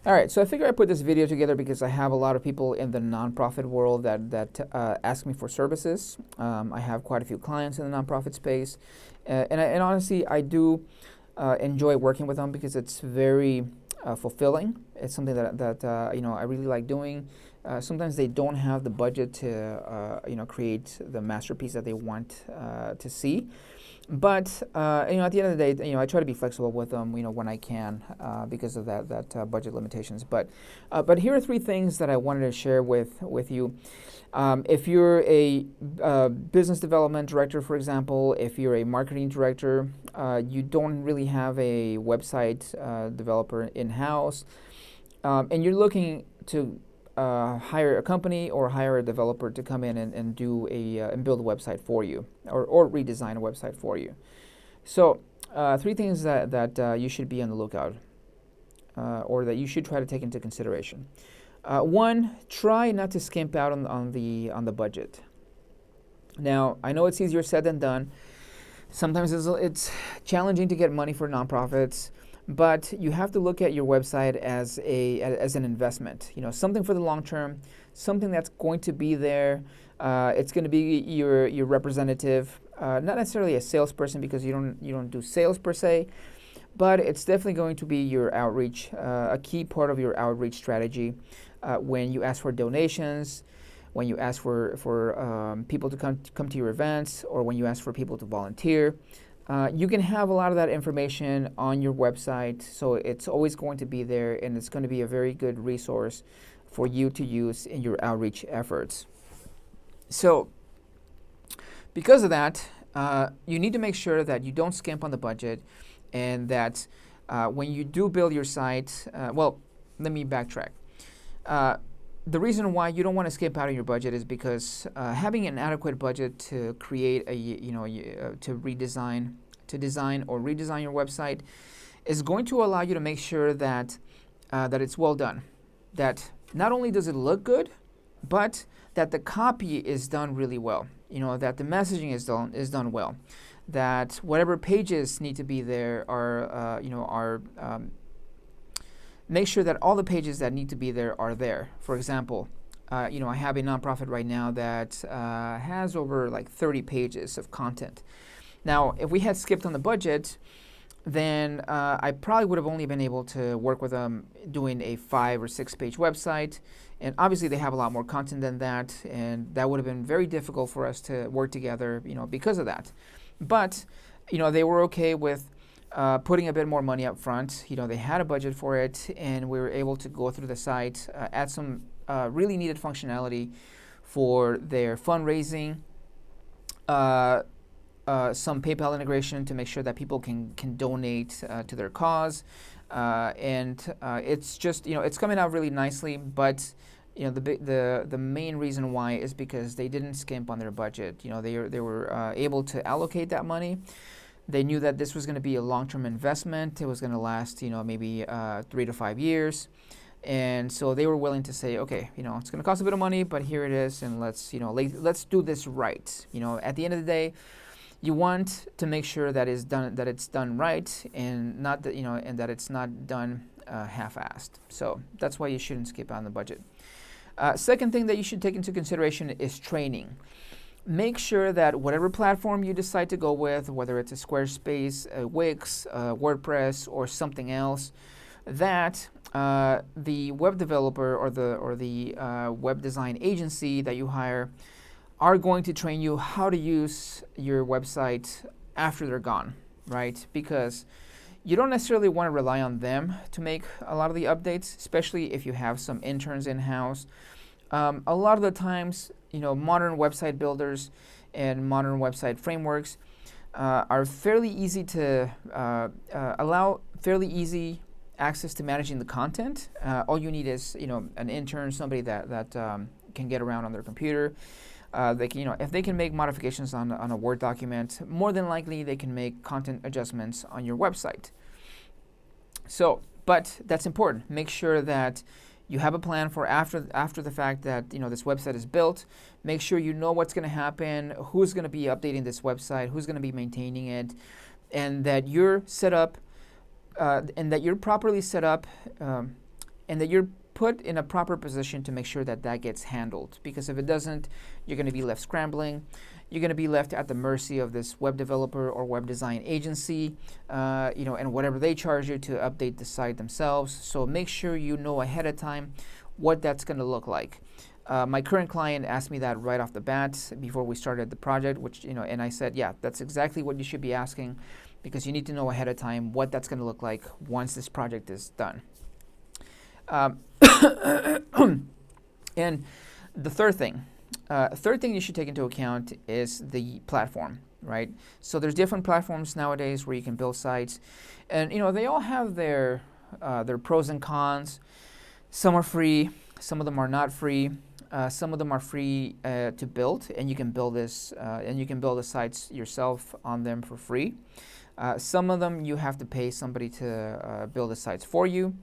All right, so I figure I put this video together because I have a lot of people in the nonprofit world that ask me for services. I have quite a few clients in the nonprofit space, and honestly, I do enjoy working with them because it's very fulfilling. It's something that I really like doing. Sometimes they don't have the budget to create the masterpiece that they want to see. But at the end of the day, I try to be flexible with them, when I can, because of that budget limitations. But here are three things that I wanted to share with you. If you're a business development director, for example, if you're a marketing director, you don't really have a website developer in house, and you're looking to hire a company or hire a developer to come in and do and build a website for you, or redesign a website for you. So three things that you should be on the lookout, or that you should try to take into consideration. One, try not to skimp out on the budget. Now, I know it's easier said than done. Sometimes it's challenging to get money for nonprofits, but you have to look at your website as an investment. Something for the long term, something that's going to be there. It's going to be your representative, not necessarily a salesperson because you don't do sales per se, but it's definitely going to be your outreach, a key part of your outreach strategy. When you ask for donations, when you ask for people to come to your events, or when you ask for people to volunteer, you can have a lot of that information on your website, so it's always going to be there, and it's going to be a very good resource for you to use in your outreach efforts. So, because of that, you need to make sure that you don't skimp on the budget, and that when you do build your site, let me backtrack. The reason why you don't want to skip out on your budget is because having an adequate budget to create to design or redesign your website is going to allow you to make sure that it's well done. That not only does it look good, but that the copy is done really well. That the messaging is done well. That whatever pages need to be there are make sure that all the pages that need to be there are there. For example, I have a nonprofit right now that has over like 30 pages of content. Now, if we had skipped on the budget, then I probably would have only been able to work with them doing a 5 or 6 page website. And obviously they have a lot more content than that, and that would have been very difficult for us to work together, because of that. But, they were okay with putting a bit more money up front. They had a budget for it, and we were able to go through the site, add some really needed functionality for their fundraising, some PayPal integration to make sure that people can donate to their cause, and it's just it's coming out really nicely. But the main reason why is because they didn't skimp on their budget. They were able to allocate that money. They knew that this was going to be a long-term investment. It was going to last, maybe 3 to 5 years. And so they were willing to say, okay, it's going to cost a bit of money, but here it is, and let's do this right. At the end of the day, you want to make sure that it's done right, and not that and that it's not done half-assed. So that's why you shouldn't skip on the budget. Second thing that you should take into consideration is training. Make sure that whatever platform you decide to go with, whether it's a Squarespace, a Wix, WordPress, or something else, that the web developer or the web design agency that you hire are going to train you how to use your website after they're gone, right? Because you don't necessarily want to rely on them to make a lot of the updates, especially if you have some interns in-house. A lot of the times, modern website builders and modern website frameworks are fairly easy to allow fairly easy access to managing the content. All you need is an intern, somebody that can get around on their computer. They can, if they can make modifications on a Word document, more than likely they can make content adjustments on your website. So, but that's important. Make sure that you have a plan for after the fact that this website is built. Make sure you know what's going to happen, who's going to be updating this website, who's going to be maintaining it, and that you're set up, and that you're properly set up, and that you're put in a proper position to make sure that that gets handled. Because if it doesn't, you're going to be left scrambling. You're going to be left at the mercy of this web developer or web design agency, and whatever they charge you to update the site themselves. So make sure you know ahead of time what that's going to look like. My current client asked me that right off the bat before we started the project, and I said, yeah, that's exactly what you should be asking, because you need to know ahead of time what that's going to look like once this project is done. And the third thing you should take into account is the platform, right? So there's different platforms nowadays where you can build sites, and they all have their pros and cons. Some are free, some of them are not free. Some of them are free to build, and you can build the sites yourself on them for free. Some of them you have to pay somebody to build the sites for you,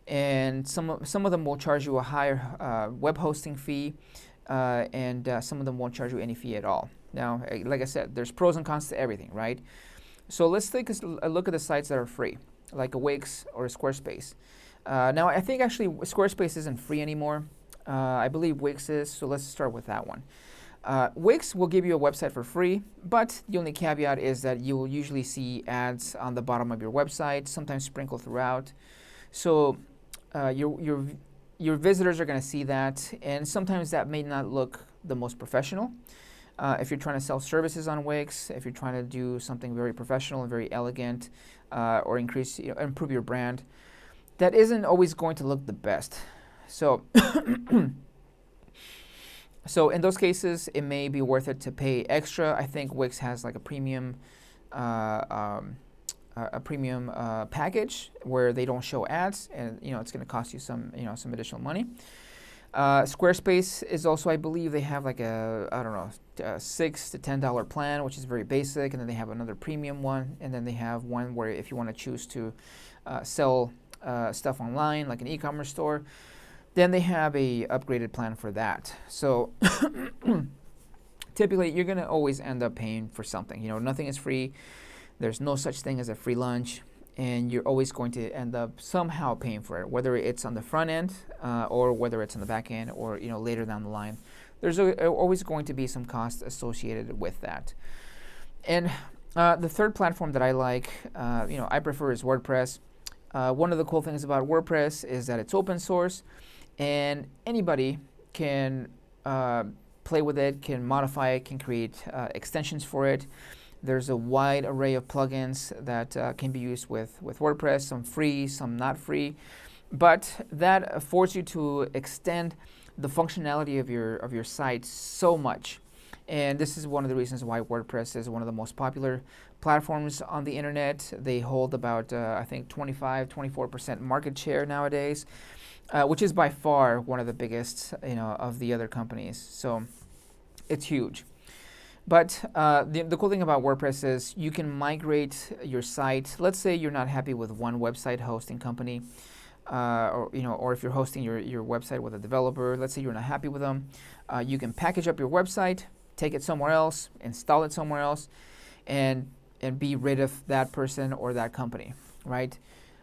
and some of them will charge you a higher web hosting fee, and some of them won't charge you any fee at all. Now, like I said, there's pros and cons to everything, right? So let's take a look at the sites that are free, like a Wix or a Squarespace. Now, I think actually Squarespace isn't free anymore. I believe Wix is, so let's start with that one. Wix will give you a website for free, but the only caveat is that you will usually see ads on the bottom of your website, sometimes sprinkled throughout. So your visitors are going to see that, and sometimes that may not look the most professional. If you're trying to sell services on Wix, if you're trying to do something very professional and very elegant, or improve your brand, that isn't always going to look the best. So, so in those cases, it may be worth it to pay extra. I think Wix has like a premium package where they don't show ads, and it's going to cost you some additional money. Squarespace is also, I believe, they have like a $6 to $10 plan, which is very basic, and then they have another premium one, and then they have one where if you want to choose to sell stuff online, like an e-commerce store, then they have a upgraded plan for that. So typically, you're going to always end up paying for something. Nothing is free. There's no such thing as a free lunch, and you're always going to end up somehow paying for it, whether it's on the front end or whether it's on the back end or later down the line. There's always going to be some cost associated with that. And the third platform that I like, I prefer is WordPress. One of the cool things about WordPress is that it's open source, and anybody can play with it, can modify it, can create extensions for it. There's a wide array of plugins that can be used with WordPress, some free, some not free, but that affords you to extend the functionality of your site so much. And this is one of the reasons why WordPress is one of the most popular platforms on the internet. They hold about, I think, 24% market share nowadays, which is by far one of the biggest, of the other companies. So it's huge. But the cool thing about WordPress is you can migrate your site. Let's say you're not happy with one website hosting company, or if you're hosting your website with a developer. Let's say you're not happy with them. You can package up your website, take it somewhere else, install it somewhere else, and be rid of that person or that company, right?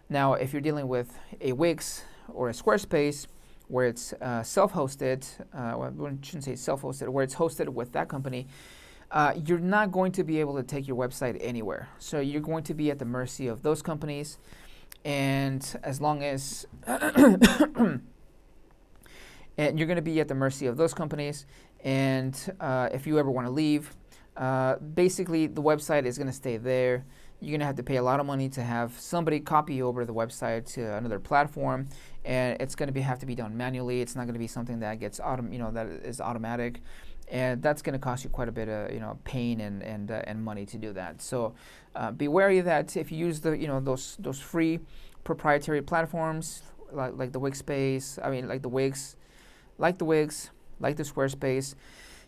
Now, if you're dealing with a Wix or a Squarespace, where it's self-hosted, well, I shouldn't say self-hosted, where it's hosted with that company, you're not going to be able to take your website anywhere. So you're going to be at the mercy of those companies, and as long as and you're going to be at the mercy of those companies, and if you ever want to leave, basically the website is going to stay there. You're going to have to pay a lot of money to have somebody copy over the website to another platform, and it's going to have to be done manually. It's not going to be something that gets that is automatic, and that's going to cost you quite a bit of pain and money to do that. So be wary that if you use those free proprietary platforms like the Wix, like the Wix, like the Squarespace,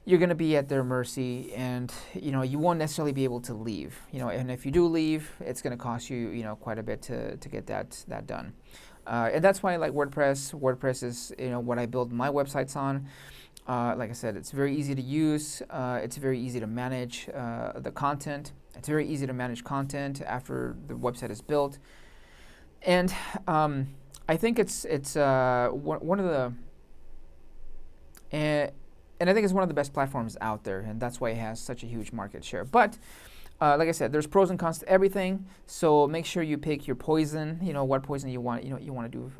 you're going to be at their mercy, and you won't necessarily be able to leave. And if you do leave, it's going to cost you quite a bit to get that done. And that's why I like WordPress. WordPress is what I build my websites on. Like I said, it's very easy to use. It's very easy to manage the content. It's very easy to manage content after the website is built. And I think it's one of the and I think it's one of the best platforms out there, and that's why it has such a huge market share. But like I said, there's pros and cons to everything. So make sure you pick your poison. You know what poison you want. You want to do.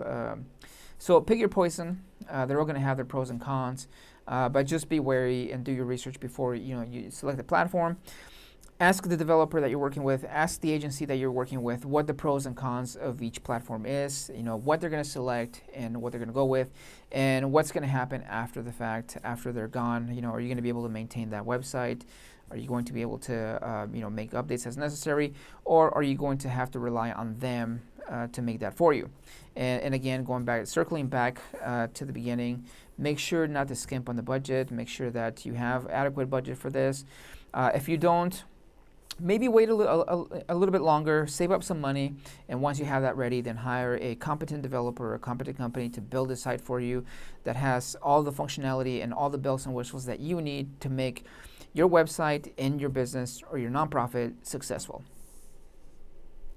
So pick your poison. They're all going to have their pros and cons, but just be wary and do your research before you select the platform. Ask the developer that you're working with, ask the agency that you're working with what the pros and cons of each platform is, what they're going to select and what they're going to go with, and what's going to happen after the fact, after they're gone. Are you going to be able to maintain that website? Are you going to be able to make updates as necessary, or are you going to have to rely on them to make that for you? And again, circling back to the beginning, make sure not to skimp on the budget. Make sure that you have adequate budget for this. If you don't, maybe wait a little bit longer, save up some money, and once you have that ready, then hire a competent developer or a competent company to build a site for you that has all the functionality and all the bells and whistles that you need to make your website and your business or your nonprofit successful.